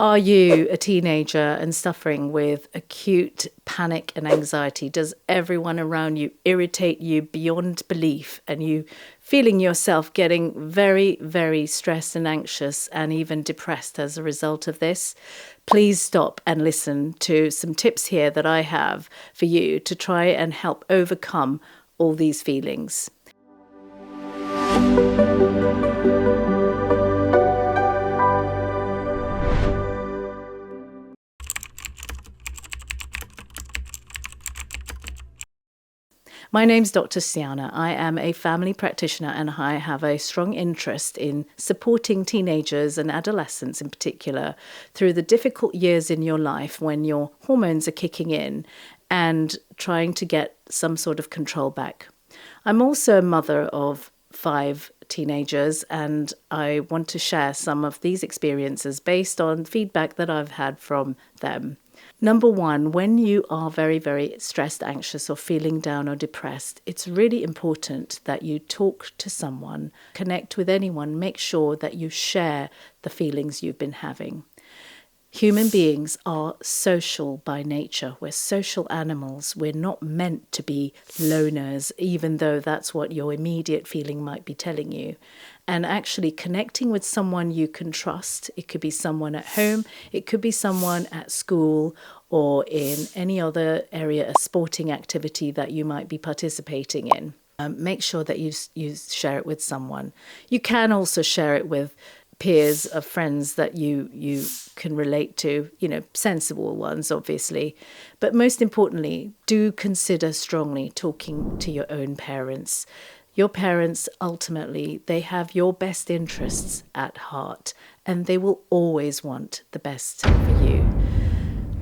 Are you a teenager and suffering with acute panic and anxiety? Does everyone around you irritate you beyond belief, and you feeling yourself getting very, very stressed and anxious and even depressed as a result of this? Please stop and listen to some tips here that I have for you to try and help overcome all these feelings. My name's Dr. Siana. I am a family practitioner, and I have a strong interest in supporting teenagers and adolescents in particular through the difficult years in your life when your hormones are kicking in and trying to get some sort of control back. I'm also a mother of 5 teenagers, and I want to share some of these experiences based on feedback that I've had from them. Number one, when you are very, very stressed, anxious, or feeling down or depressed, it's really important that you talk to someone, connect with anyone, make sure that you share the feelings you've been having. Human beings are social by nature. We're social animals. We're not meant to be loners, even though that's what your immediate feeling might be telling you. And actually connecting with someone you can trust, it could be someone at home, it could be someone at school or in any other area, a sporting activity that you might be participating in. Make sure that you share it with someone. You can also share it with peers of friends that you can relate to, sensible ones, obviously. But most importantly, do consider strongly talking to your own parents. Your parents, ultimately, they have your best interests at heart, and they will always want the best for you.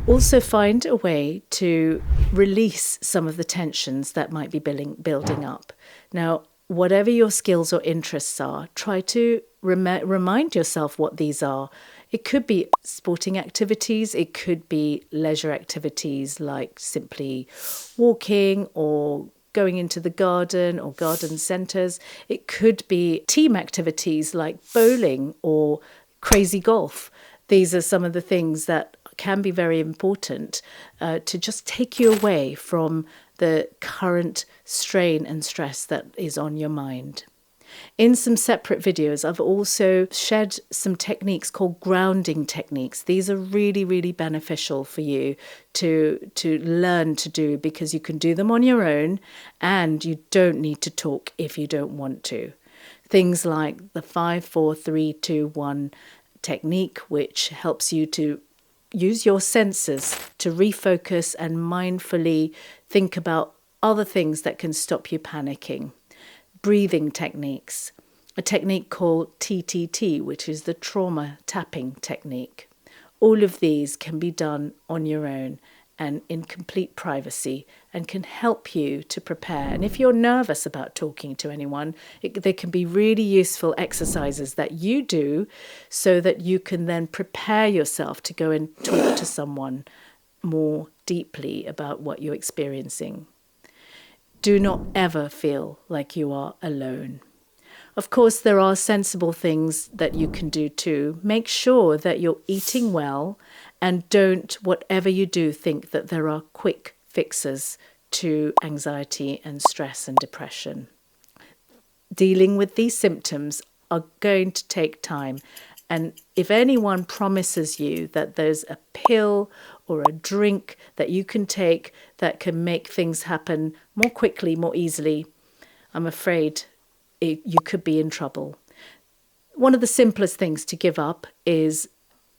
Also find a way to release some of the tensions that might be building up. Now, whatever your skills or interests are, try to remind yourself what these are. It could be sporting activities, it could be leisure activities like simply walking or going into the garden or garden centres. It could be team activities like bowling or crazy golf. These are some of the things that can be very important to just take you away from the current strain and stress that is on your mind. In some separate videos, I've also shared some techniques called grounding techniques. These are really, really beneficial for you to learn to do, because you can do them on your own and you don't need to talk if you don't want to. Things like the 5, 4, 3, 2, 1 technique, which helps you to use your senses to refocus and mindfully think about other things that can stop you panicking. Breathing techniques, a technique called TTT, which is the trauma tapping technique. All of these can be done on your own and in complete privacy and can help you to prepare. And if you're nervous about talking to anyone, there can be really useful exercises that you do so that you can then prepare yourself to go and talk to someone more deeply about what you're experiencing. Do not ever feel like you are alone. Of course, there are sensible things that you can do too. Make sure that you're eating well, and don't, whatever you do, think that there are quick fixes to anxiety and stress and depression. Dealing with these symptoms are going to take time. And if anyone promises you that there's a pill or a drink that you can take that can make things happen more quickly, more easily, I'm afraid you could be in trouble. One of the simplest things to give up is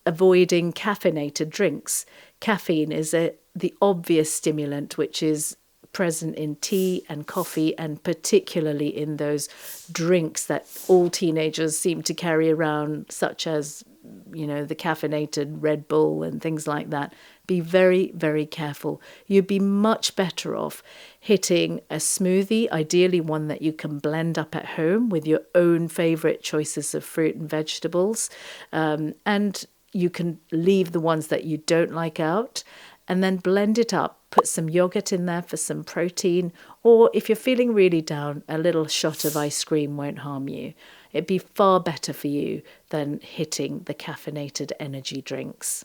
avoiding caffeinated drinks. Caffeine is the obvious stimulant, which is present in tea and coffee, and particularly in those drinks that all teenagers seem to carry around, such as, the caffeinated Red Bull and things like that. Be very, very careful. You'd be much better off hitting a smoothie, ideally one that you can blend up at home with your own favourite choices of fruit and vegetables. And you can leave the ones that you don't like out and then blend it up. Put some yogurt in there for some protein, or if you're feeling really down, a little shot of ice cream won't harm you. It'd be far better for you than hitting the caffeinated energy drinks.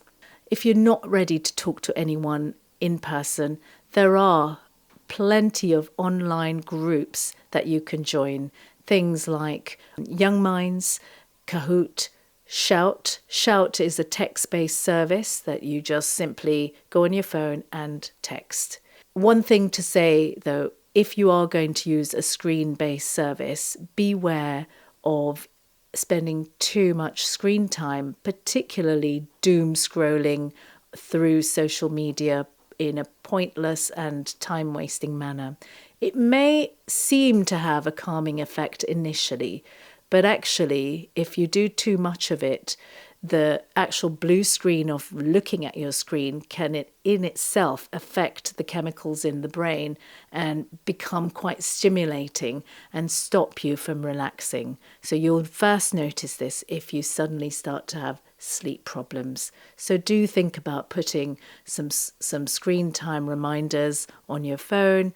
If you're not ready to talk to anyone in person, there are plenty of online groups that you can join. Things like Young Minds, Kahoot, Shout. Shout is a text-based service that you just simply go on your phone and text. One thing to say, though, if you are going to use a screen-based service, beware of spending too much screen time, particularly doom scrolling through social media in a pointless and time-wasting manner. It may seem to have a calming effect initially, but actually, if you do too much of it, the actual blue screen of looking at your screen can in itself affect the chemicals in the brain and become quite stimulating and stop you from relaxing. So you'll first notice this if you suddenly start to have sleep problems. So do think about putting some screen time reminders on your phone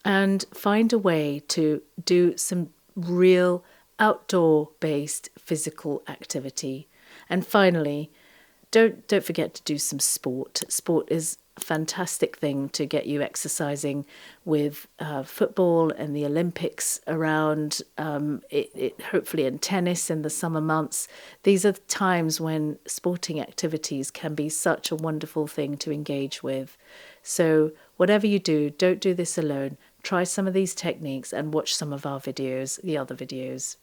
and find a way to do some real outdoor-based physical activity. And finally, don't forget to do some sport. Sport is a fantastic thing to get you exercising with football and the Olympics around, hopefully in tennis in the summer months. These are the times when sporting activities can be such a wonderful thing to engage with. So whatever you do, don't do this alone. Try some of these techniques and watch some of our videos, the other videos.